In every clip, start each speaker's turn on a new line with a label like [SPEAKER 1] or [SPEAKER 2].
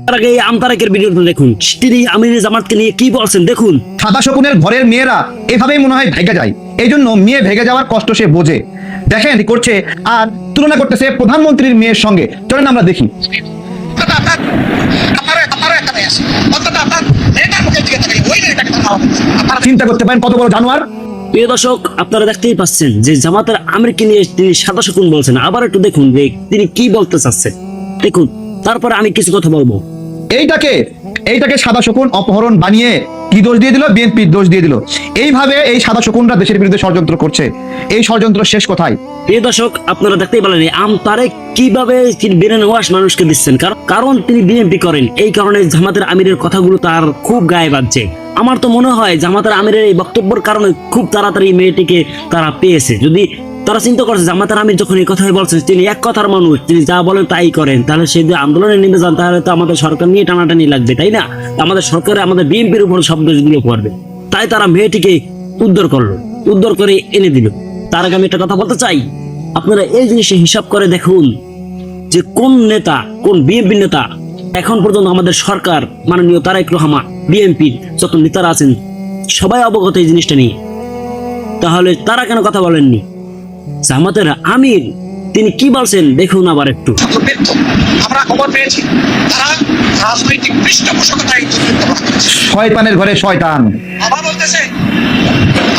[SPEAKER 1] তার আগে এই আমতারেকের ভিডিওটা দেখুন, তিনি আমির জামাতকে নিয়ে কি বলছেন দেখুন।
[SPEAKER 2] সাদা শকুনের ঘরের মেয়েরা এভাবেই মনে হয় ভেগে যায়, এই জন্য মেয়ে ভেগে যাওয়ার কষ্ট সে বোঝে। দেখেন করছে আর তুলনা করতেছে প্রধানমন্ত্রীর মেয়ের সঙ্গে। চলেন আমরা দেখি। চিন্তা করতে পারেন কত বড় জানোয়ার।
[SPEAKER 1] প্রিয় দর্শক, আপনারা দেখতেই পাচ্ছেন যে জামাতের আমিরকে নিয়ে তিনি সাদা শকুন বলছেন। আবার একটু দেখুন যে তিনি কি বলতে চাচ্ছেন, দেখুন, তারপরে আমি কিছু কথা বলবো।
[SPEAKER 2] এইটাকে সাদা শকুন অপহরণ বানিয়ে কি দোষ দিয়ে দিল? বিএনপি দোষ দিয়ে দিল। এইভাবে এই সাদা শকুনরা দেশের বিরুদ্ধে ষড়যন্ত্র করছে। এই ষড়যন্ত্র শেষ কোথায়?
[SPEAKER 1] প্রিয় দর্শক, আপনারা দেখতেই পেলেন আমতারেক কিভাবে ব্রেন ওয়াশ মানুষকে দিচ্ছেন। কারণ তিনি বিএনপি করেন, এই কারণে জামাতের আমিরের কথাগুলো তার খুব গায়ে বাজছে। আমার তো মনে হয় জামাতের আমিরের এই বক্তব্যের কারণে খুব তাড়াতাড়ি মেয়েটিকে তারা পেয়েছে। যদি তারা চিন্তা করছে জামাতের আমির যখন এই কথাই বলছেন, তিনি এক কথার মানুষ, তিনি যা বলেন তাই করেন, তাহলে সেই যদি আন্দোলনে নেমে যান তাহলে তো আমাদের সরকার নিয়ে টানাটানি লাগবে, তাই না? আমাদের সরকারে আমাদের বিএনপির উপর সব দোষগুলো পড়বে। তাই তারা মেয়েটিকে উদ্ধার করে এনে দিল। তার আগে আমি একটা কথা বলতে চাই, আপনারা এই জিনিসটা হিসাব করে দেখুন যে কোন নেতা, কোন বিএনপি নেতা এখন পর্যন্ত আমাদের সরকার মাননীয় তারেক রহমান, বিএনপির যত নেতারা আছেন সবাই অবগত এই জিনিসটা নিয়ে, তাহলে তারা কেন কথা বলেননি? জামাতের আমির তিনি কি বলছেন দেখুন আবার একটু।
[SPEAKER 3] আমরা খবর পেয়েছি তারা রাজনৈতিক পৃষ্ঠপোষকতায়
[SPEAKER 2] শয়তানের ঘরে শয়তান।
[SPEAKER 3] বাবা বলতেছে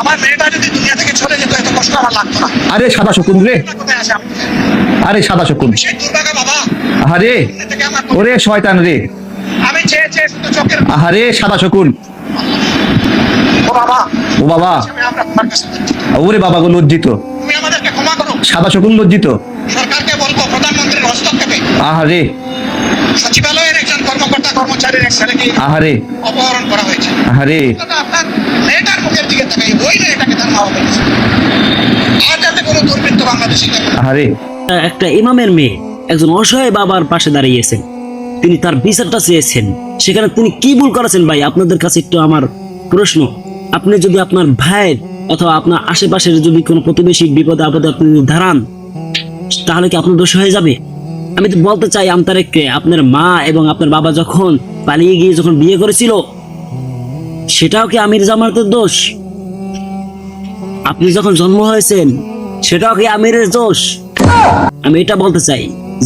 [SPEAKER 3] আমার মেয়েটা যদি দুনিয়া থেকে চলে যেত এত কষ্ট আমার লাগতো না।
[SPEAKER 2] আরে সাদা শকুন রে,
[SPEAKER 3] কোথায় আসে?
[SPEAKER 2] আরে সাদা শকুন,
[SPEAKER 3] সেই দুর্ভাগা বাবা।
[SPEAKER 2] আরে ওরে শয়তান রে,
[SPEAKER 3] আমি চেয়ে শুধু চোখের
[SPEAKER 2] আরে সাদা শকুন,
[SPEAKER 3] ও বাবা,
[SPEAKER 2] ও বাবা,
[SPEAKER 3] আমরা তোমার কাছে
[SPEAKER 2] ওরে বাবা গো লজ্জিত।
[SPEAKER 3] তুমি আমাদেরকে ক্ষমা করো।
[SPEAKER 2] সাদা শকুন লজ্জিত।
[SPEAKER 3] সরকারকে বলবো প্রধানমন্ত্রীর হস্তক্ষেপে
[SPEAKER 2] আহারে,
[SPEAKER 3] সচিবালয়ের একজন কর্মকর্তা কর্মচারীর এক ছেলেকে
[SPEAKER 2] আহারে,
[SPEAKER 3] অপহরণ করা হয়েছে।
[SPEAKER 2] আহারে,
[SPEAKER 3] আপনার মেয়েটার মুখের দিকে তাকাই, ওই মেয়েটাকে তার মা বলেছে আর যাতে কোনো দুর্বৃত্ত বাংলাদেশে
[SPEAKER 2] আহারে।
[SPEAKER 1] একটা ইমামের মেয়ে একজন অসহায় বাবার পাশে দাঁড়িয়েছেন, তিনি তার বিচারটা চেয়েছেন। সেখানে তিনি কি ভুল করেছেন ভাই? আপনাদের কাছে একটু আমার প্রশ্ন, আপনি যদি আপনার ভাইয়ের অথবা আপনার আশেপাশের যদি কোনো প্রতিবেশী বিপদে আপদে আপনি দাঁড়ান, তাহলে কি আপনার দোষ হয়ে যাবে? আমি তো বলতে চাই আমতারেককে, আপনার মা এবং আপনার বাবা যখন পালিয়ে গিয়ে যখন বিয়ে করেছিল, সেটাও কি আমির জামাতের দোষ? আপনি যখন জন্ম হয়েছেন, সেটাও কি আমিরের দোষ? আমি এটা বলতে চাই,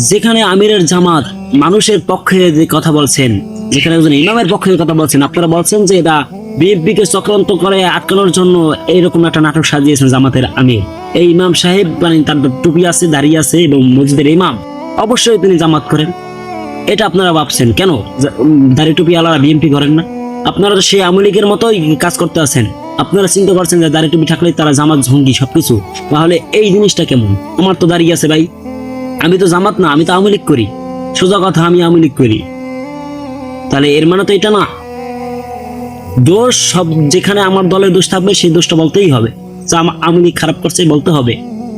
[SPEAKER 1] যেখানে আমিরের জামাত মানুষের পক্ষে যে কথা বলছেন, যেখানে একজন ইমামের পক্ষে কথা বলছেন, আপনারা বলছেন যে এটা বিএনপিকে চক্রান্ত করে আটকানোর জন্য এইরকম একটা নাটক সাজিয়েছেন জামাতের আমির। এই ইমাম সাহেব মানে তার টুপি আছে, দাঁড়িয়ে আছে এবং মসজিদের ইমাম, অবশ্যই তিনি জামাত করেন। এটা আপনারা ভাবছেন কেন দাড়ি টুপি আলাদা বিএনপি করেন না? আপনারা তো সেই আওয়ামী লীগের মতোই কাজ করতে আছেন। আপনারা চিন্তা করছেন যে দাড়ি টুপি থাকলে তারা জামাত ঝঙ্গি সবকিছু, তাহলে এই জিনিসটা কেমন? আমার তো দাঁড়িয়ে আছে ভাই, আমি তো জামাত না, আমি তো আওয়ামী লীগ করি। সোজা কথা, আমি আওয়ামী লীগ করি। তাহলে এর মানে তো এটা না, দোষ সব যেখানে আমার দলের দোষ থাকবে সেই দোষটা বলতেই হবে। আওয়ামী লীগ খারাপ করছে বলতে হবে,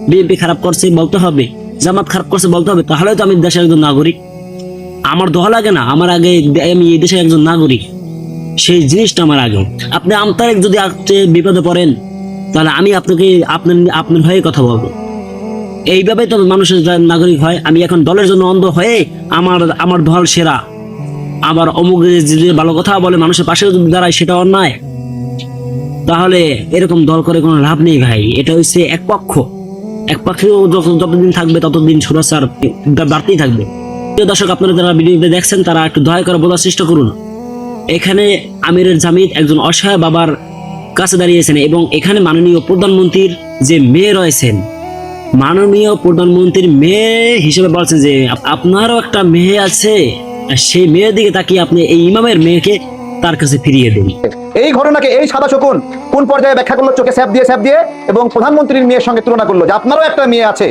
[SPEAKER 1] বিএনপি খারাপ করছে বলতে হবে, জামাত খারাপ করছে বলতে হবে। তাহলে তো আমি দেশের একজন নাগরিক। আমার দোয়া লাগে না, আমার আগে আমি এই দেশের একজন নাগরিক, সেই জিনিসটা আমার আগে। আপনি আমতারেক যদি আজকে বিপদে পড়েন, তাহলে আমি আপনাকে আপনার হয়ে কথা বলবো। এইভাবে তো মানুষের নাগরিক হয়। আমি এখন দলের জন্য অন্ধ হয়ে আমার দল সেরা, আবার অমুক যে ভালো কথা বলে মানুষের পাশে যদি দাঁড়ায় সেটা অন্যায়, তাহলে এরকম দল করে কোনো লাভ নেই ভাই। এটা হচ্ছে এক পক্ষেও যতদিন থাকবে ততদিন সুরক্ষার বাড়তেই থাকবে। দর্শক, আপনারা যারা ভিডিওতে দেখছেন তারা একটু দয়া করে বোঝার চেষ্টা করুন। এখানে আমিরের জামিদ একজন অসহায় বাবার কাছে দাঁড়িয়েছেন এবং এখানে মাননীয় প্রধানমন্ত্রীর যে মেয়ে রয়েছেন, মাননীয় প্রধানমন্ত্রীর মেয়ে হিসেবে বলছেন যে আপনারও একটা মেয়ে আছে, সেই মেয়ের দিকে তাকিয়ে আপনি এই ইমামের মেয়েকে তার কাছে ফিরিয়ে দিন।
[SPEAKER 2] এই ঘটনাকে এই সাদা শকুন কোন পর্যায়ে ব্যাখ্যা করলো? চোখে স্যাপ দিয়ে এবং প্রধানমন্ত্রীর মেয়ের সঙ্গে তুলনা করলো যে আপনারও একটা মেয়ে আছে।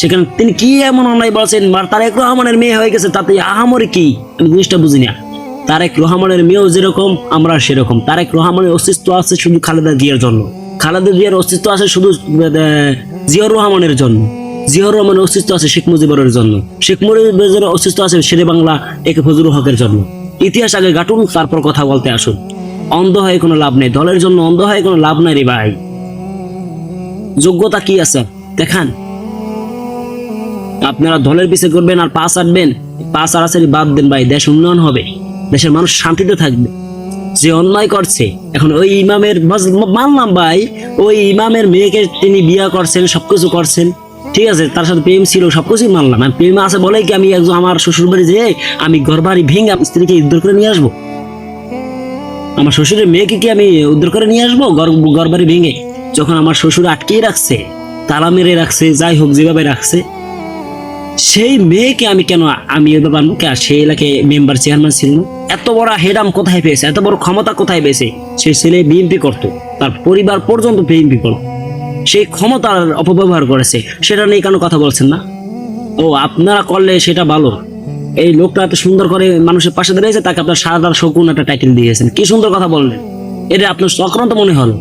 [SPEAKER 1] সেখানে তিনি কি এমন অন্যায় বলছেন? তারেক রহমানের মেয়ে হয়ে গেছে, তাতে আহামরি কি? আমি জিনিসটা বুঝি না। তারেক রহমানের মেয়েও যেরকম আমরা সেরকম। তারেক রহমানের অস্তিত্ব আছে শুধু খালেদা জিয়ার জন্য, খালেদা জিয়ার অস্তিত্ব আছে শুধু জিয়াউর রহমানের জন্য, জিয়াউর রহমানের অস্তিত্ব আছে শেখ মুজিবুরের জন্য, শেখ মুজিবুরের অস্তিত্ব আছে শেরে বাংলা একে ফজলুল হকের জন্য। ইতিহাস আগে গাটুন, তারপর কথা বলতে আসুন। অন্ধ হয়ে কোনো লাভ নেই, দলের জন্য অন্ধ হয়ে কোনো লাভ নাই রে ভাই। যোগ্যতা কি আছে দেখান। আপনারা দলের পিছে করবেন আর পাস আটবেন, পাঁচ আড়াচাড়ি বাদ দেন ভাই, দেশ উন্নয়ন হবে, দেশের মানুষ শান্তিতে থাকবে। যে অন্যায় করছে এখন ওই ইমামের মানলাম ভাই, ওই ইমামের মেয়েকে তিনি বিয়ে করছেন, সবকিছু করছেন, ঠিক আছে, তার সাথে প্রেম ছিল, সবকিছুই মানলাম। আর প্রেম আছে বলেই কি আমি একজন আমার শ্বশুর বাড়ি যেয়ে আমি ঘর বাড়ি ভেঙে আমার স্ত্রীকে উদ্ধার করে নিয়ে আসবো? আমার শ্বশুরের মেয়েকে কি আমি উদ্ধার করে নিয়ে আসবো ঘর বাড়ি ভেঙে? যখন আমার শ্বশুর আটকিয়ে রাখছে, তালা মেরে রাখছে, যাই হোক যেভাবে রাখছে, সেই মেয়েকে আমি কেন আমি এবার পারবো কে? সেই এলাকায় মেম্বার চেয়ারম্যান ছিল না? এত বড় হেডাম কোথায় পেয়েছে? এত বড় ক্ষমতা কোথায় পেয়েছে? সেই ছেলে বিএনপি করতো, তার পরিবার পর্যন্ত বিএনপি করতো, সেই ক্ষমতার অপব্যবহার করেছে, সেটা নিয়ে কেন কথা বলছেন না? ও আপনারা করলে সেটা ভালো। এই লোকটা এত সুন্দর করে মানুষের পাশে দাঁড়িয়েছে, তাকে আপনার সারদার শকুন একটা টাইটেল দিয়েছেন, কি সুন্দর কথা বললেন, এটা আপনার চক্রান্ত মনে হলো।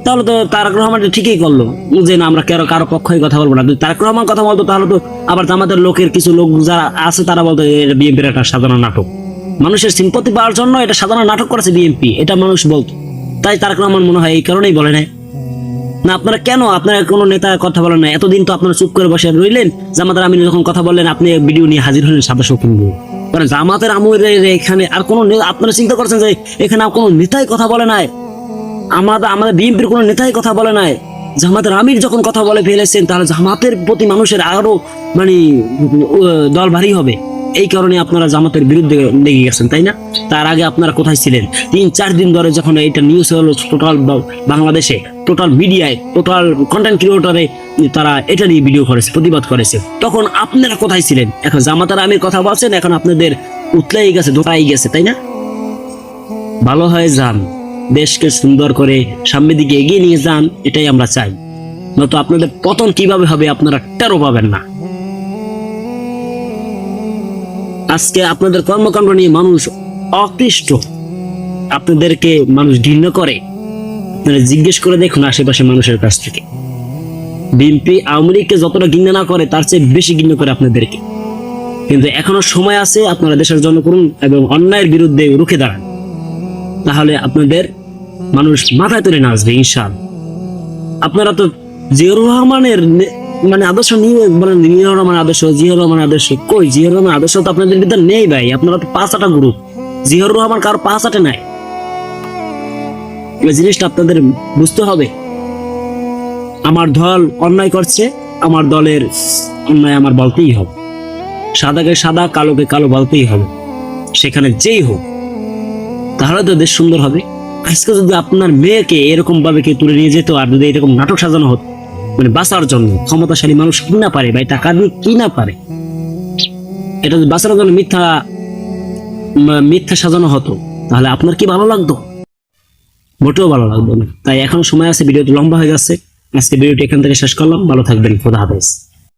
[SPEAKER 1] তাহলে তো তারেক রহমান ঠিকই করলো যে না আমরা কারো পক্ষে কথা বলবো না। যদি তারেক রহমান কথা বলতো তাহলে তো আবার আমাদের লোকের কিছু লোক যারা আছে তারা বলতো এটা বিএনপির একটা সাধারণ নাটক, মানুষের সিম্পতি পাওয়ার জন্য এটা সাধারণ নাটক করেছে বিএনপি, এটা মানুষ বলতো। তাই তারেক রহমান মনে হয় এই কারণেই বলে নাই। না আপনারা কেন, আপনারা কোনো নেতা কথা বলেন না? এতদিন তো আপনারা চুপ করে বসে রইলেন, জামাতের আমির যখন কথা বললেন আপনি ভিডিও নিয়ে হাজির হলেন সাদা শৌখিন দিয়ে। কারণ জামাতের আমিরের এখানে আর কোনো আপনারা চিন্তা করছেন যে এখানে আর কোনো নেতাই কথা বলে নাই? আমাদের বিএনপির কোনো নেতাই কথা বলে নাই। জামাতের আমির যখন কথা বলে ফেলেছেন তাহলে জামাতের প্রতি মানুষের আরো মানে দল ভারী হবে। এই কারণে আপনারা জামাতের বিরুদ্ধে লেগে গেছেন, তাই না? তার আগে আপনারা কোথায় ছিলেন? 3-4 দিন ধরে যখন এটা নিউজ হলো টোটাল বাংলাদেশে, টোটাল মিডিয়ায়, টোটাল কন্টেন্ট ক্রিয়েটরে তারা এটা নিয়ে ভিডিও করেছে, প্রতিবাদ করেছে, তখন আপনারা কোথায় ছিলেন? এখন জামাতের আমির কথা বলছেন, এখন আপনাদের উতলাই গেছে, ধোকাই গেছে, তাই না? ভালো হয়ে যান, দেশকে সুন্দর করে সামনের দিকে এগিয়ে নিয়ে যান, এটাই আমরা চাই। নয়তো আপনাদের পতন কিভাবে হবে আপনারা টেরও পাবেন না। আজকে আপনাদের কর্মকাণ্ড নিয়ে মানুষ অকৃষ্ট, আপনাদেরকে মানুষ ঘৃণা করে। আপনারা জিজ্ঞেস করে দেখুন আশেপাশে মানুষের কাছ থেকে, বিএনপি আওয়ামী লীগকে যতটা ঘৃণা না করে তার চেয়ে বেশি ঘৃণা করে আপনাদেরকে। কিন্তু এখনো সময় আছে, আপনারা দেশের জন্য করুন এবং অন্যায়ের বিরুদ্ধে রুখে দাঁড়ান, তাহলে আপনাদের মানুষ মাথায় তুলে নাচবে ইনশাআল্লাহ। আপনারা তো জিয়াউর রহমানের মানে আদর্শ নিয়ে বলেন, জিয়াউর রহমান আদর্শ, জিয়াউর রহমান আদর্শ, কই জিয়াউর রহমান আদর্শ তো আপনাদের ভিতরে নেই ভাই। আপনারা তো 5-8 গ্রুপ, জিয়াউর রহমান কারো 5-8 নাই। এই জিনিসটা আপনাদের বুঝতে হবে। আমার দল অন্যায় করছে, আমার দলের অন্যায় আমার বলতেই হবে, সাদাকে সাদা কালোকে কালো বলতেই হবে, সেখানে যেই হোক, তাহলে তো দেশ সুন্দর হবে। আজকে যদি আপনার মেয়েকে এরকম ভাবে কেউ তুলে নিয়ে যেত, আর যদি এরকম নাটক সাজানো হতো, মানে বাঁচার জন্য ক্ষমতাশালী মানুষ কি না পারে ভাই, টাকা দিয়ে কি না পারে, এটা যদি বাঁচানোর জন্য মিথ্যা সাজানো হতো, তাহলে আপনার কি ভালো লাগতো? মোটেও ভালো লাগতো না। তাই এখন সময় আছে, ভিডিওটি লম্বা হয়ে যাচ্ছে, আজকে ভিডিওটি এখান থেকে শেষ করলাম। ভালো থাকবেন, খোদা হাফেজ।